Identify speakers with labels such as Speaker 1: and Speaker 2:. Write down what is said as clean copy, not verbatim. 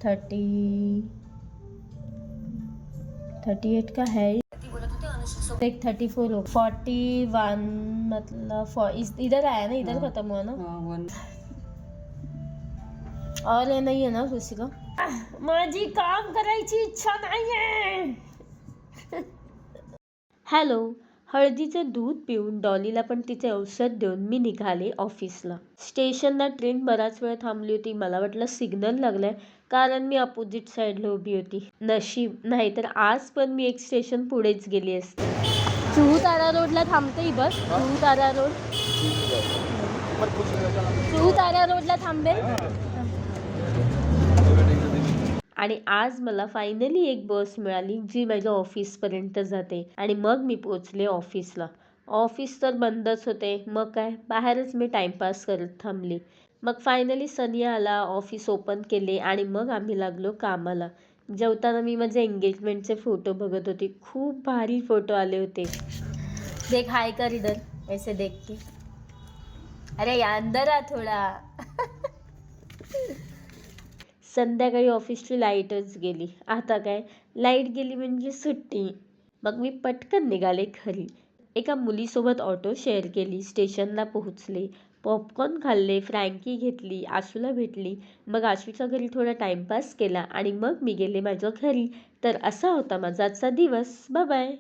Speaker 1: 38 का है, एक 34 हो, 41 मतलब इधर आया ना, इधर खत्म हुआ ना। और हे नाही आहे ना किसी का। माझी काम करायची इच्छा नाहीये। हॅलो. हळदीचं दूध पिऊन डॉलीला पण तिचे औषध देऊन मी निघाले ऑफिसला. स्टेशनला ट्रेन बराच वेळ थांबली होती. मला वाटलं सिग्नल लागलाय, कारण मी अपोजिट साईडला उभी होती. नशीब, नाहीतर आज पण मी एक स्टेशन पुढेच गेली असते. जुहू तारा रोडला थांबते ही बस. जुहू तारा रोडला थांबेल. आणि आज मला फायनली एक बस मिळाली जी माझ्या ऑफिसपर्यंत जाते. आणि मग मी पोचले ऑफिसला. ऑफिस तर बंदच होते. मग काय, बाहेरच मी टाइमपास करत थांबली. मग फायनली सनिया आला, ऑफिस ओपन केले आणि मग आम्ही लागलो कामाला. जेवताना मी माझे एंगेजमेंटचे फोटो बघत होती. खूप भारी फोटो आले होते. देख, हाय कर इधर, ऐसे देख के. अरे या अंदर आ थोडा. संध्याकाळी ऑफिसची लाईटच गेली. आता काय, लाईट गेली म्हणजे सुट्टी. मग मी पटकन निघाले घरी. एका मुलीसोबत ऑटो शेअर केली. स्टेशनला पोहोचले. पॉपकॉर्न खाल्ले, फ्रँकी घेतली, आशूला भेटली. मग आशूच्या घरी थोडा टाइमपास केला आणि मग मी गेले माझ्या घरी. तर असा होता माझा आजचा दिवस. Bye bye.